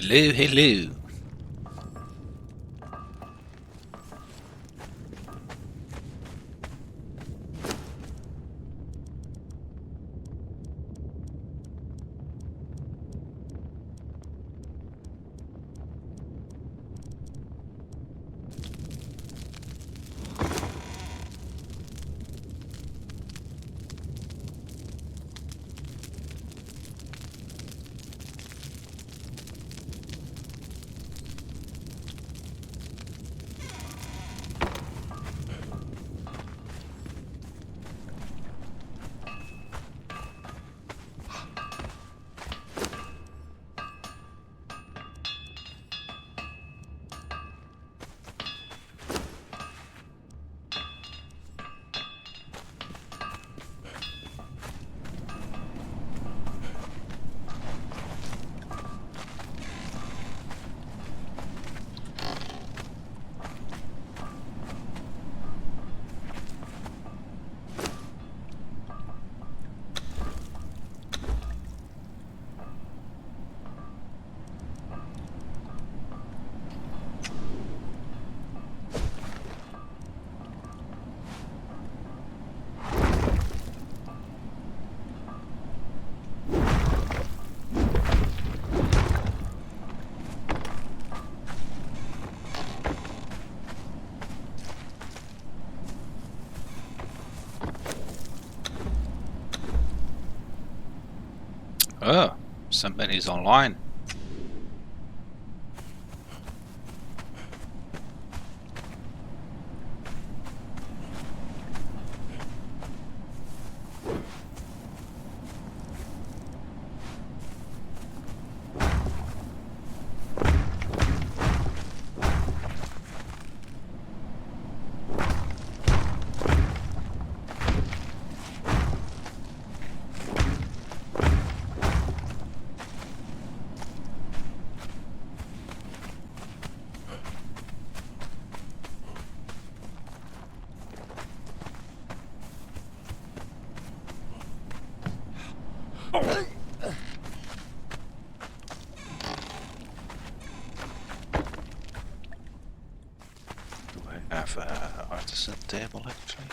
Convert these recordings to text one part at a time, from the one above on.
Hello, hello. Oh, somebody's online. Do I have an artisan table actually?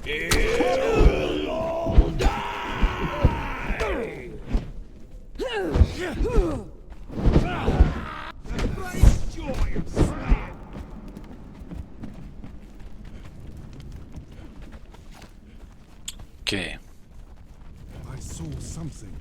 It'll all die! The great joy of slaying! Okay. I saw something.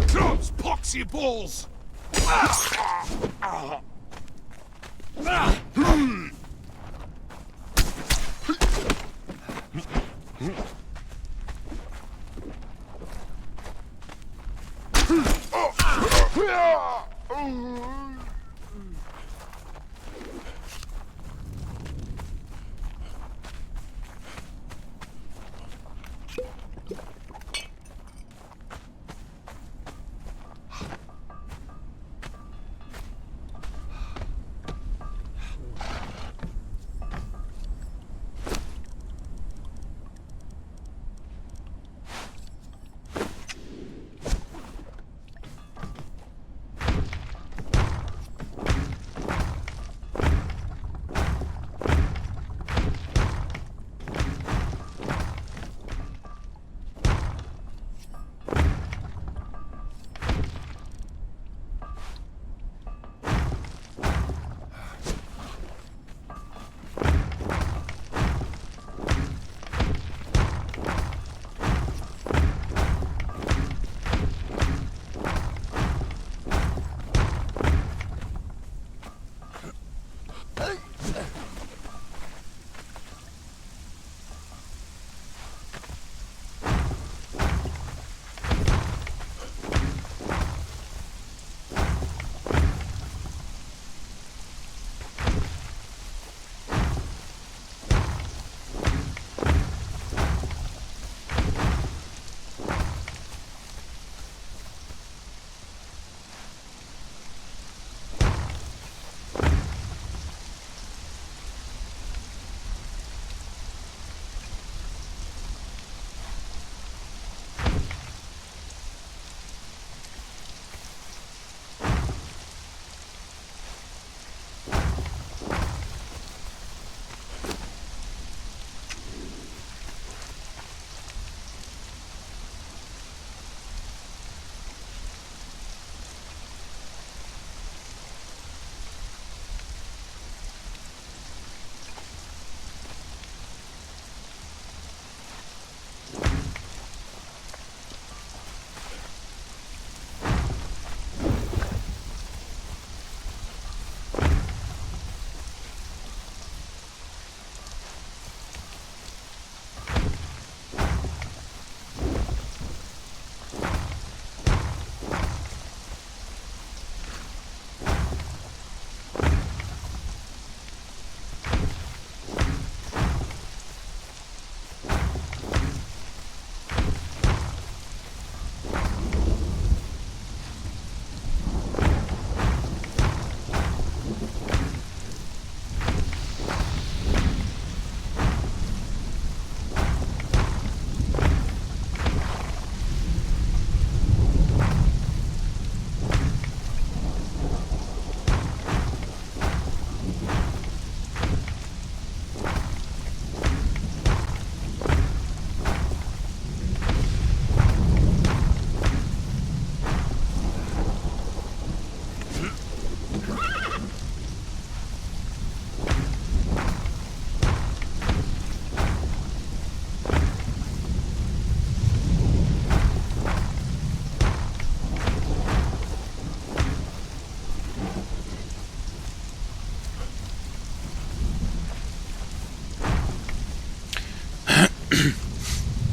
Drops poxy balls!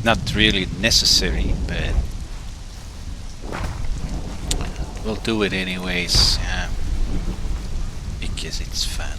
Not really necessary, but we'll do it anyways, because it's fun.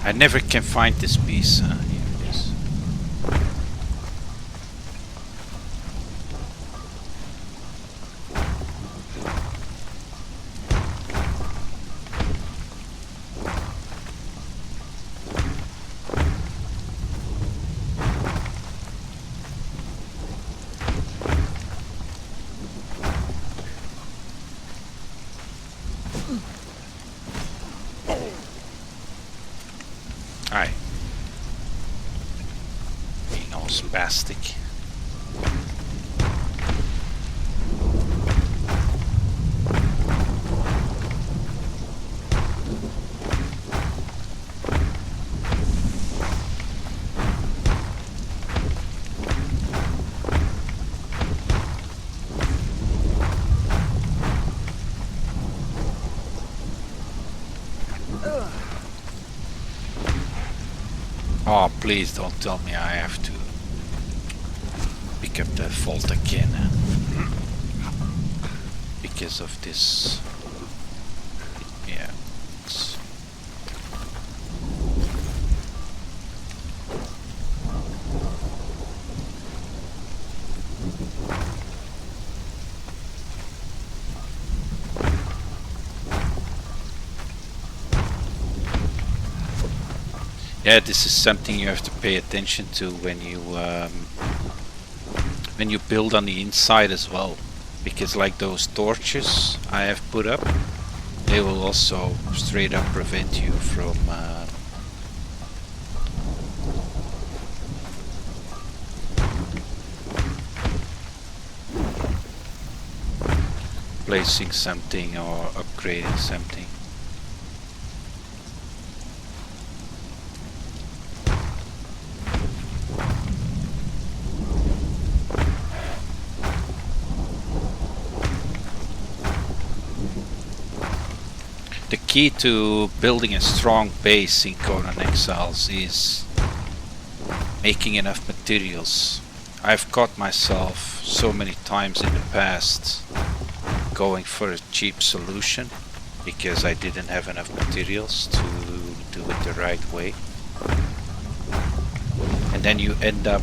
I never can find this piece. Here it is. Aye. Being all spastic. Oh, please don't tell me I have to pick up the vault again because of this. Yeah. Yeah, this is something you have to pay attention to when you build on the inside as well, because like those torches I have put up, they will also straight up prevent you from placing something or upgrading something. The key to building a strong base in Conan Exiles is making enough materials. I've caught myself so many times in the past going for a cheap solution because I didn't have enough materials to do it the right way. And then you end up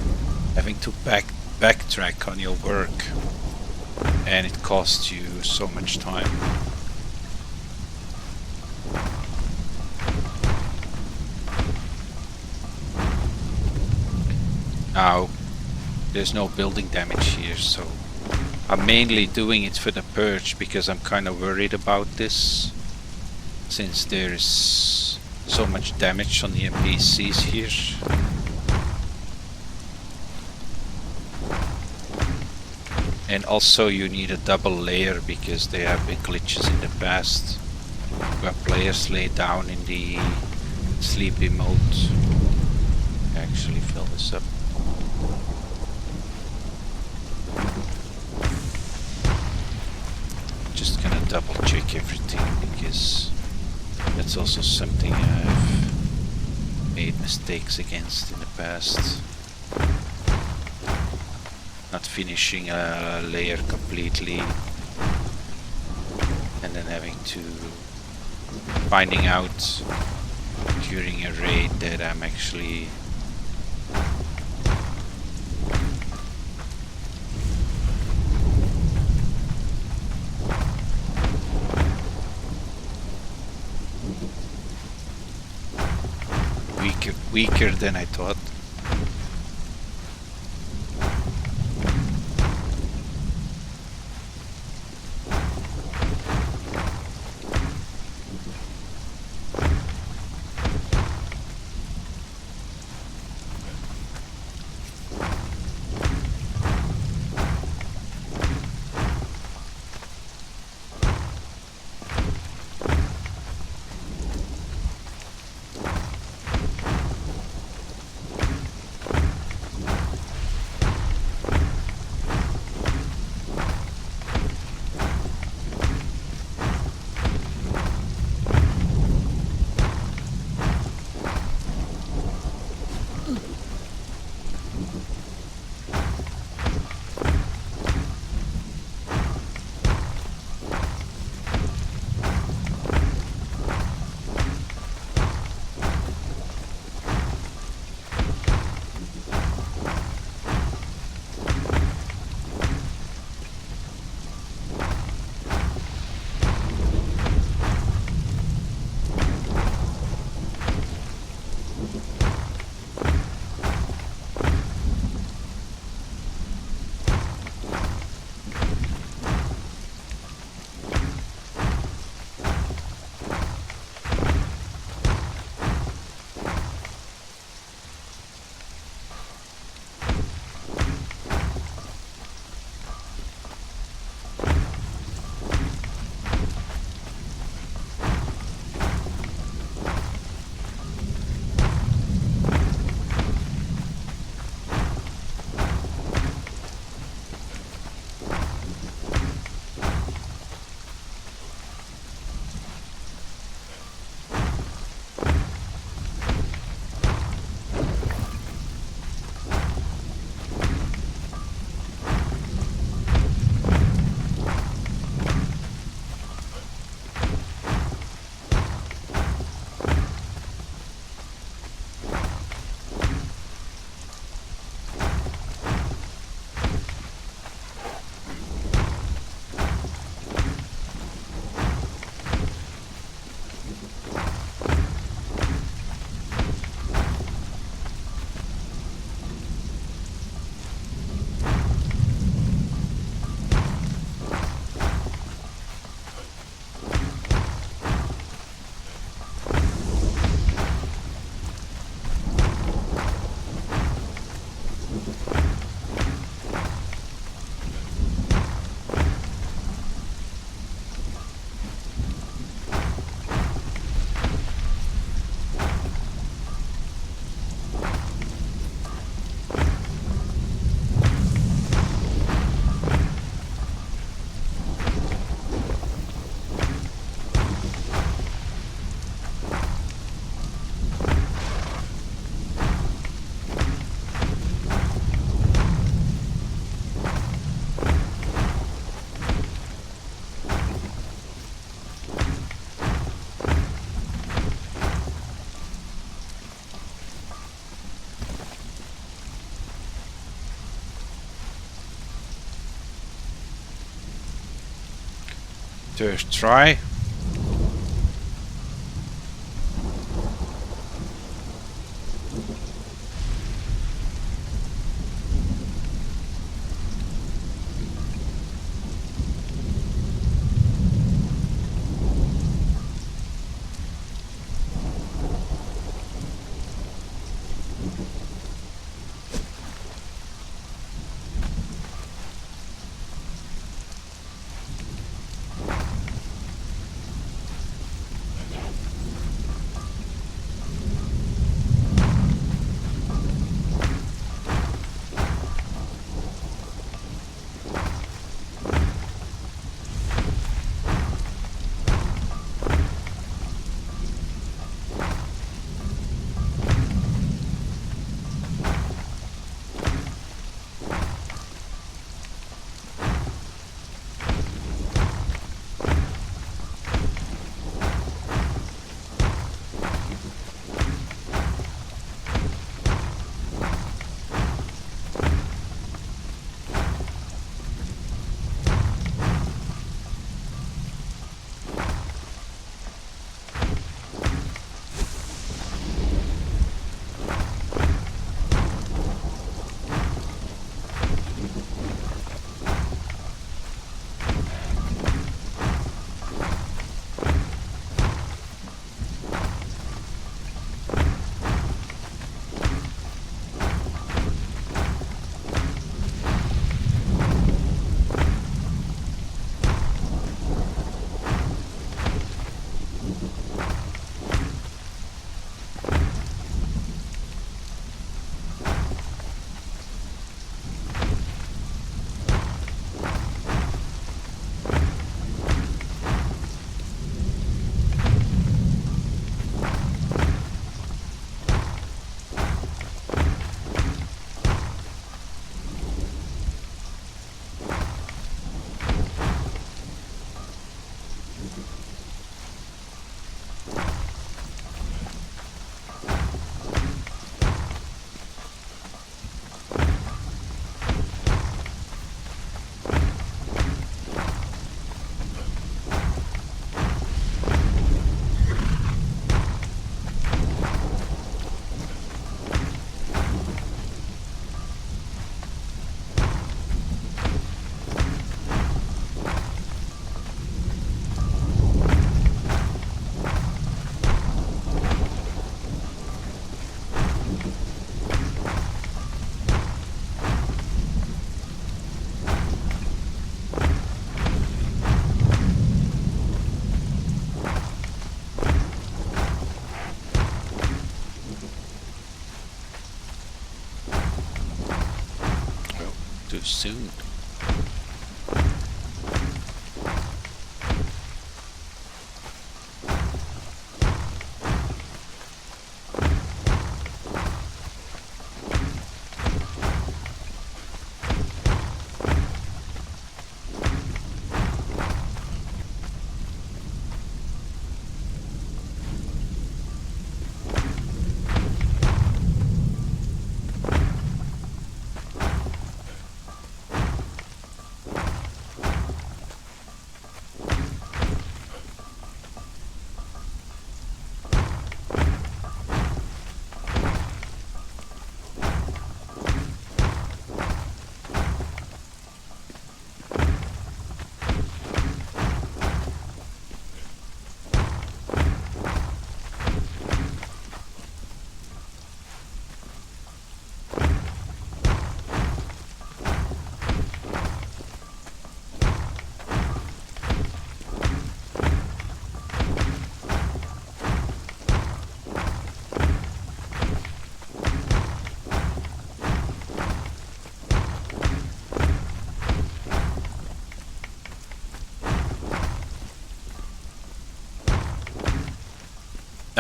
having to backtrack on your work, and it costs you so much time. Now, there's no building damage here, so I'm mainly doing it for the purge because I'm kind of worried about this, since there's so much damage on the NPCs here. And also you need a double layer because there have been glitches in the past where players lay down in the sleepy mode. Actually fill this up. Just gonna double check everything because that's also something I've made mistakes against in the past. Not finishing a layer completely and then having to finding out during a raid that I'm actually weaker than I thought. Third try. Too soon.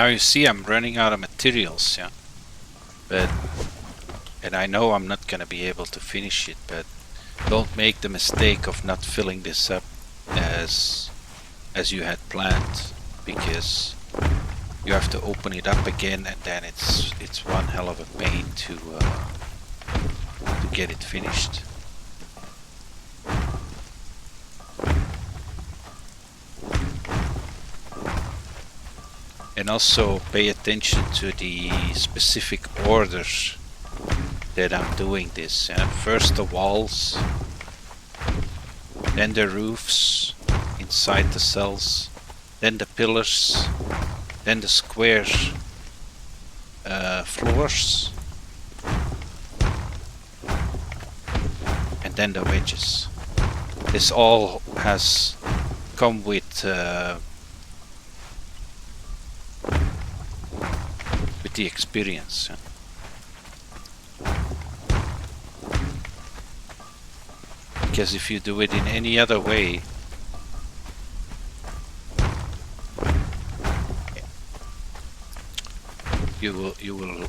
Now you see I'm running out of materials, yeah. And I know I'm not gonna be able to finish it, but don't make the mistake of not filling this up as you had planned, because you have to open it up again, and then it's one hell of a pain to get it finished. And also pay attention to the specific orders that I'm doing this. First the walls, then the roofs inside the cells, then the pillars, then the square floors, and then the wedges. This all has come with the experience. Because if you do it in any other way, you will no.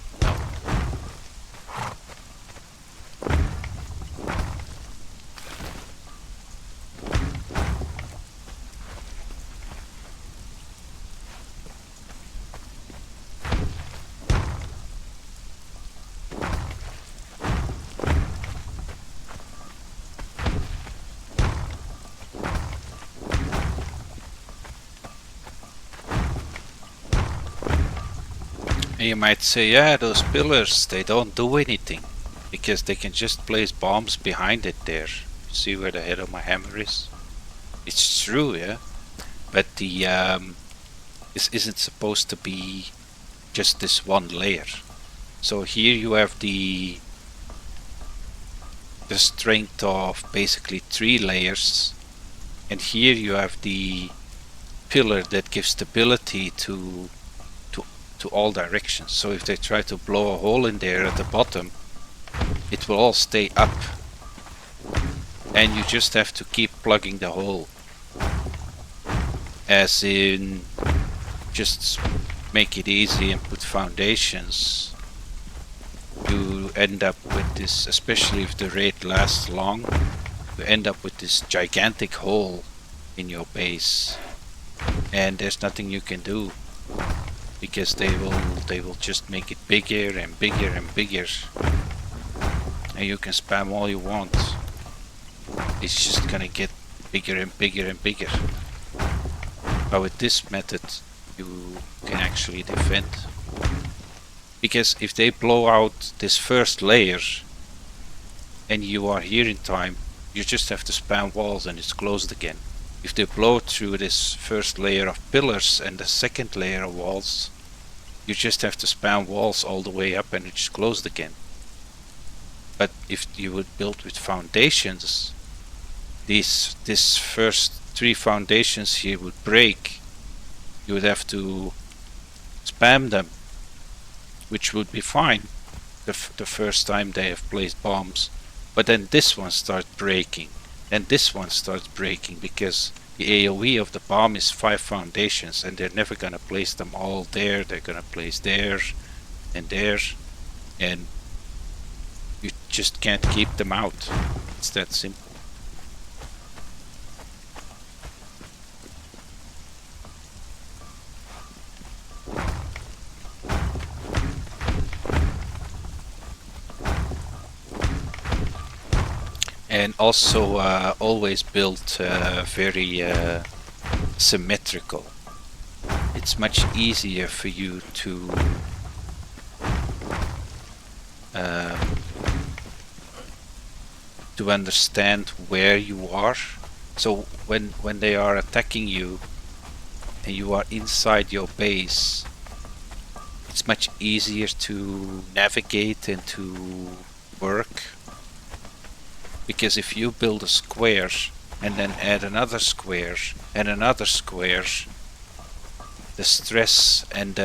And you might say, yeah, those pillars, they don't do anything, because they can just place bombs behind it there. See where the head of my hammer is? It's true, yeah, but the this isn't supposed to be just this one layer. So here you have the strength of basically 3 layers, and here you have the pillar that gives stability to all directions. So if they try to blow a hole in there at the bottom, it will all stay up, and you just have to keep plugging the hole, as in just make it easy and put foundations. You end up with this, especially if the raid lasts long, you end up with this gigantic hole in your base, and there's nothing you can do, because they will just make it bigger and bigger and bigger, and you can spam all you want. It's just gonna get bigger and bigger and bigger. But with this method you can actually defend, because if they blow out this first layer and you are here in time, you just have to spam walls and it's closed again. If they blow through this first layer of pillars and the second layer of walls, you just have to spam walls all the way up and it's closed again. But if you would build with foundations, this first 3 foundations here would break. You would have to spam them, which would be fine the first time they have placed bombs. But then this one starts breaking, and this one starts breaking, because the AoE of the bomb is 5 foundations, and they're never gonna place them all there. They're gonna place there, and you just can't keep them out. It's that simple. And also always build very symmetrical. It's much easier for you to understand where you are. So when they are attacking you and you are inside your base, it's much easier to navigate and to work. Because if you build a square and then add another square and another square, the stress and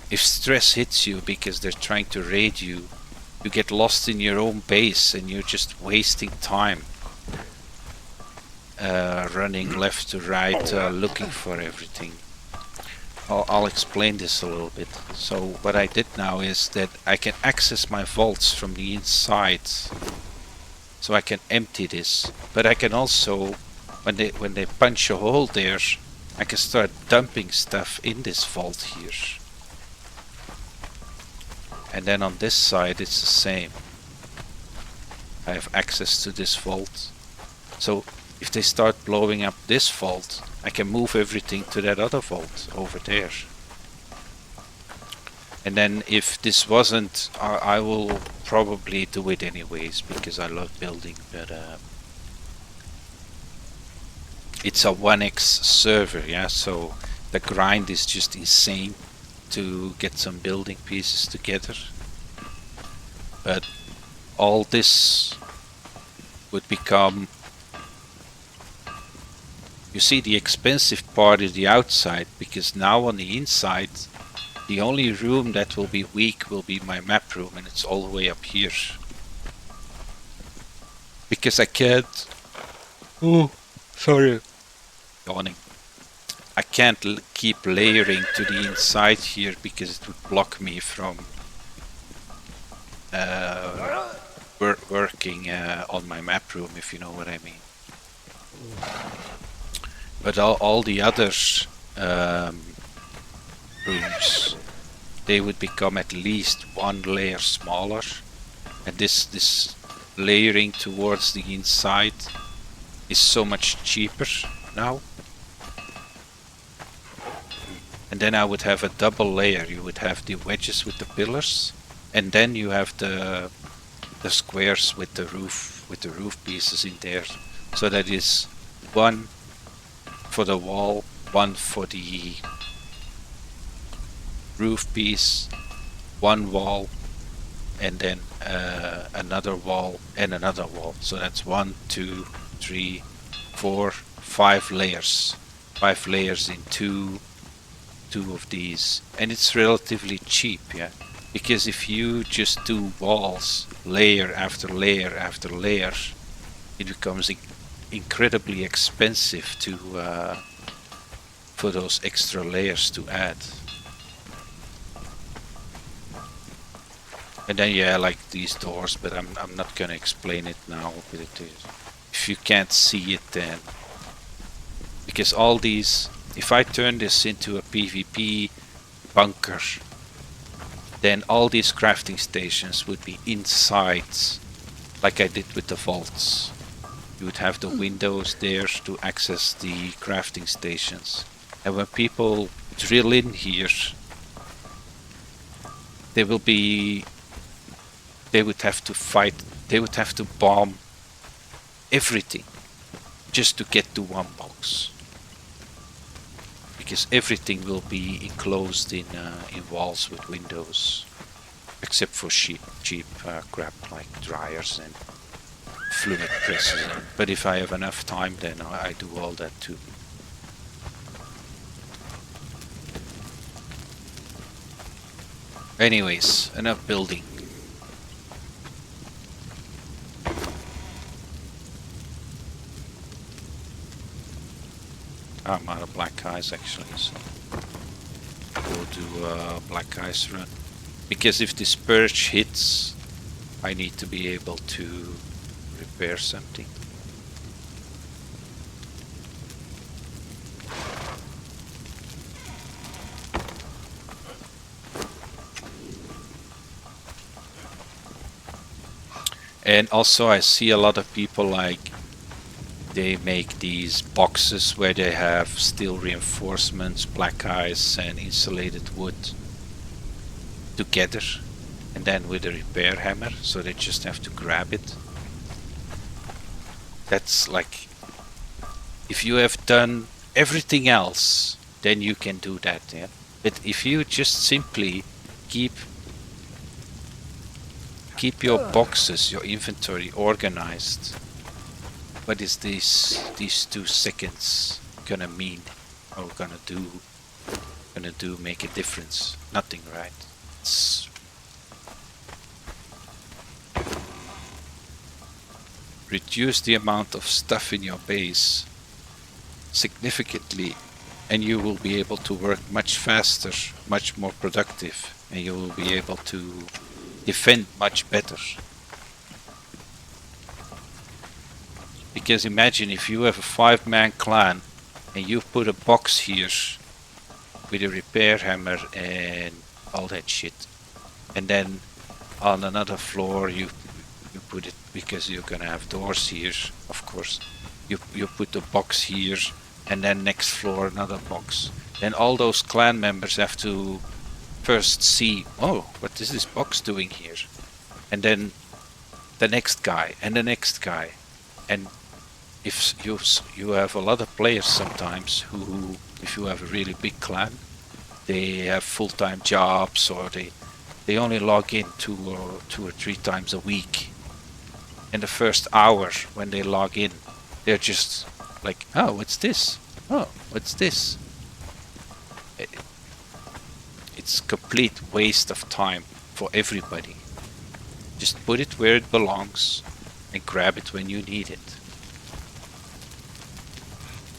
if stress hits you because they're trying to raid you, you get lost in your own base and you're just wasting time running left to right, looking for everything. I'll explain this a little bit. So what I did now is that I can access my vaults from the inside. So I can empty this, but I can also, when they punch a hole there, I can start dumping stuff in this vault here. And then on this side it's the same. I have access to this vault. So if they start blowing up this vault, I can move everything to that other vault over there. And then if this wasn't, I will probably do it anyways because I love building, but it's a 1x server, yeah, so the grind is just insane to get some building pieces together. But all this would become, you see, the expensive part is the outside, because now on the inside the only room that will be weak will be my map room, and it's all the way up here. Because I can't... Oh, sorry. Yawning. I can't keep layering to the inside here because it would block me from working on my map room, if you know what I mean. But all the other rooms, they would become at least one layer smaller, and this layering towards the inside is so much cheaper now. And then I would have a double layer. You would have the wedges with the pillars, and then you have the squares with the roof pieces in there. So that is one for the wall, one for the roof piece, one wall, and then another wall and another wall. So that's 1, 2, 3, 4, 5 layers. 5 layers in two of these, and it's relatively cheap, yeah. Because if you just do walls, layer after layer after layer, it becomes incredibly expensive to for those extra layers to add. And then yeah, like these doors, but I'm not gonna explain it now. But if you can't see it, then because all these, if I turn this into a PvP bunker, then all these crafting stations would be inside, like I did with the vaults. You would have the windows there to access the crafting stations. And when people drill in here, they would have to fight, they would have to bomb everything just to get to one box. Because everything will be enclosed in walls with windows, except for cheap crap like dryers and fluid presses. But if I have enough time, then I do all that too. Anyways, enough building. I'm out of black ice actually, so we'll do a black ice run. Because if this purge hits, I need to be able to repair something. And also I see a lot of people like, they make these boxes where they have steel reinforcements, black ice and insulated wood together, and then with a repair hammer, so they just have to grab it. That's like, if you have done everything else, then you can do that, yeah. But if you just simply keep your boxes, your inventory organized, what is these 2 seconds gonna mean, or gonna do make a difference? Nothing, right? It's reduce the amount of stuff in your base significantly, and you will be able to work much faster, much more productive, and you will be able to defend much better. Because imagine if you have a 5-man clan and you put a box here with a repair hammer and all that shit, and then on another floor you put it, because you're gonna have doors here, of course, you put the box here, and then next floor another box. Then all those clan members have to first see, oh, what is this box doing here? And then the next guy and the next guy. And if you have a lot of players sometimes who, if you have a really big clan, they have full-time jobs, or they only log in 2 or 3 times a week. In the first hour when they log in, they're just like, oh, what's this? Oh, what's this? It's complete waste of time for everybody. Just put it where it belongs and grab it when you need it.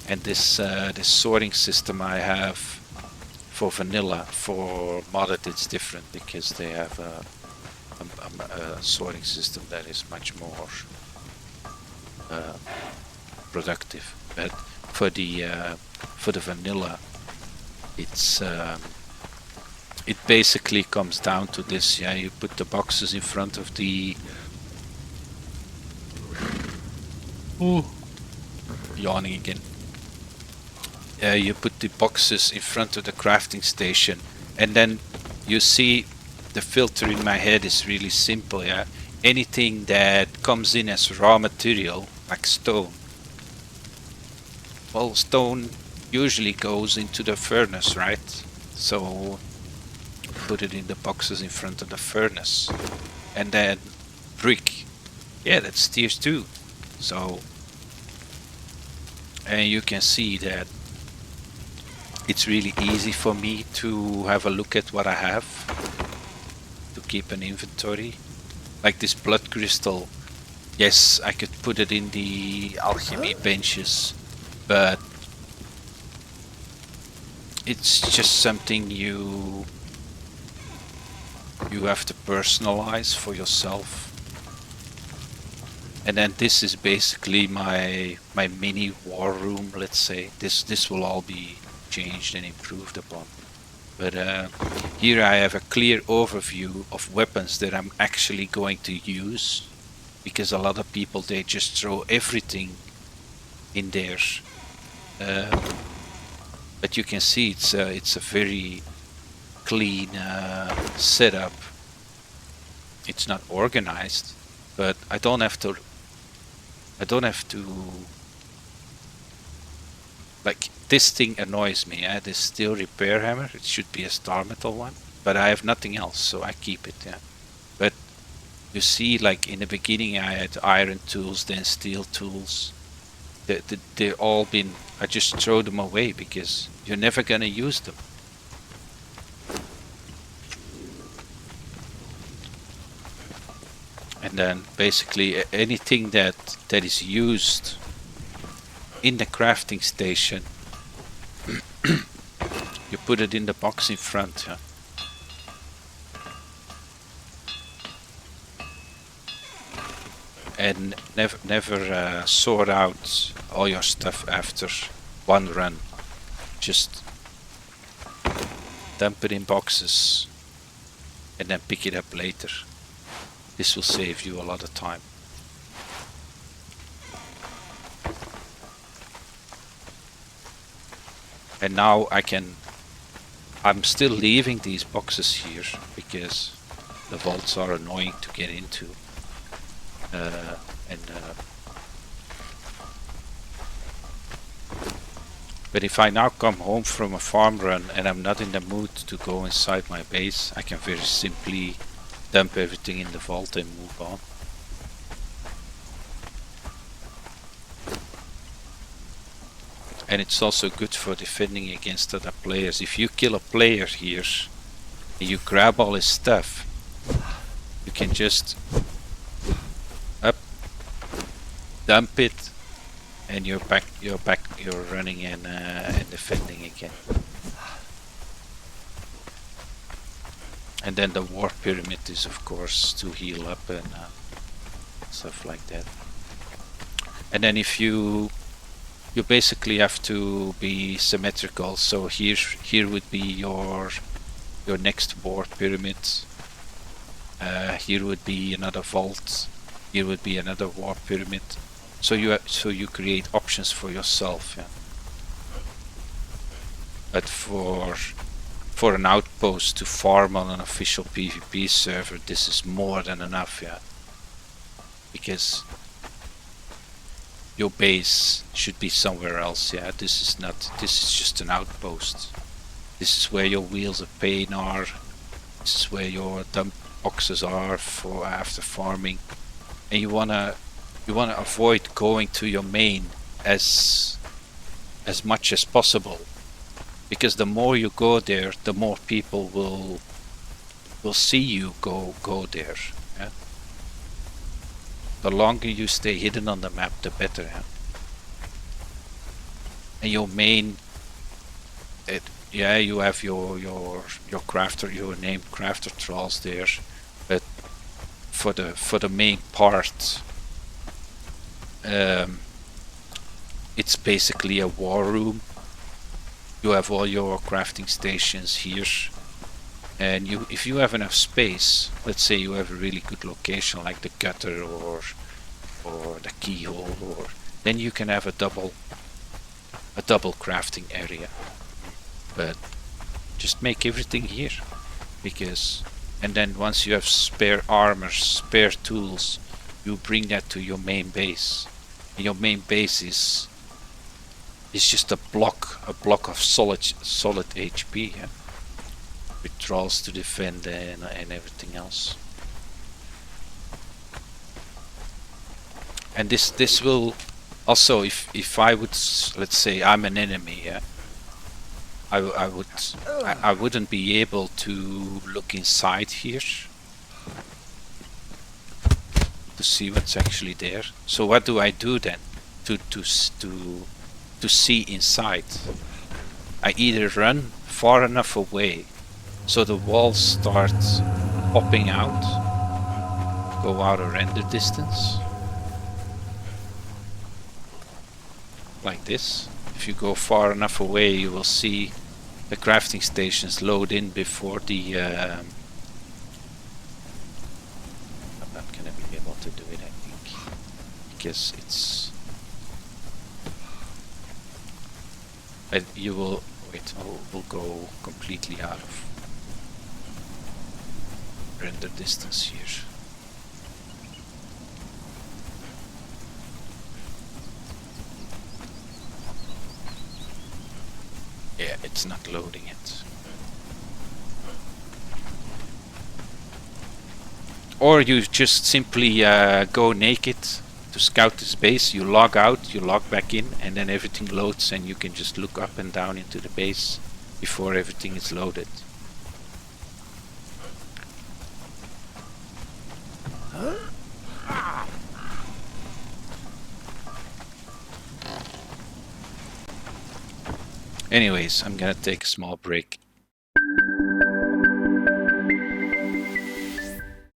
And this sorting system I have for vanilla, for modded it's different, because they have a sorting system that is much more productive. But for the vanilla, it's it basically comes down to this. Yeah, you put the boxes in front of the yawning again. You put the boxes in front of the crafting station, and then you see the filter in my head is really simple. Yeah, anything that comes in as raw material, like stone, well, stone usually goes into the furnace, right? So put it in the boxes in front of the furnace. And then brick, yeah, that's tiers 2. So, and you can see that it's really easy for me to have a look at what I have, to keep an inventory. Like this blood crystal, yes, I could put it in the alchemy benches, but it's just something you have to personalize for yourself. And then this is basically my mini war room, let's say. This will all be changed and improved upon. But here I have a clear overview of weapons that I'm actually going to use, because a lot of people, they just throw everything in there. But you can see it's a very clean setup. It's not organized, but I don't have to. Like, this thing annoys me. This steel repair hammer. It should be a star metal one, but I have nothing else, so I keep it. Yeah. But you see, like in the beginning, I had iron tools, then steel tools. They're all been. I just throw them away because you're never gonna use them. And then basically anything that is used in the crafting station, you put it in the box in front. Yeah. And never sort out all your stuff after one run. Just dump it in boxes and then pick it up later. This will save you a lot of time. And now I'm still leaving these boxes here because the vaults are annoying to get into. But if I now come home from a farm run and I'm not in the mood to go inside my base, I can very simply dump everything in the vault and move on. And it's also good for defending against other players. If you kill a player here and you grab all his stuff, you can just dump it and you're running and defending again. And then the war pyramid is of course to heal up and stuff like that. And then if you basically have to be symmetrical. So here would be your next war pyramid. Here would be another vault. Here would be another war pyramid. So you create options for yourself. Yeah. But for an outpost to farm on an official PvP server, this is more than enough. Yeah. Because your base should be somewhere else. Yeah. This is just an outpost. This is where your wheels of pain are. This is where your dump boxes are for after farming, and you wanna avoid going to your main as much as possible, because the more you go there, the more people will see you go there. Yeah? The longer you stay hidden on the map, the better. Yeah? And your main, yeah, you have your crafter, your named crafter trolls there, but for the main part, it's basically a war room. You have all your crafting stations here, and if you have enough space, let's say you have a really good location like the gutter or the keyhole, then you can have a double crafting area. But just make everything here, and then once you have spare armor, spare tools, you bring that to your main base. And your main base is just a block of solid HP, yeah? With trolls to defend and everything else. And this will also, if I would, let's say I'm an enemy, yeah, I wouldn't be able to look inside here to see what's actually there. So what do I do then to see inside? I either run far enough away so the walls start popping out, go out a render distance, like this. If you go far enough away, you will see the crafting stations load in before the I'm not gonna be able to do it, I think, because it's you will wait. We'll go completely out of render distance here. Yeah, it's not loading it. Or you just simply go naked to scout this base, you log out, you log back in, and then everything loads and you can just look up and down into the base before everything is loaded. Anyways, I'm gonna take a small break.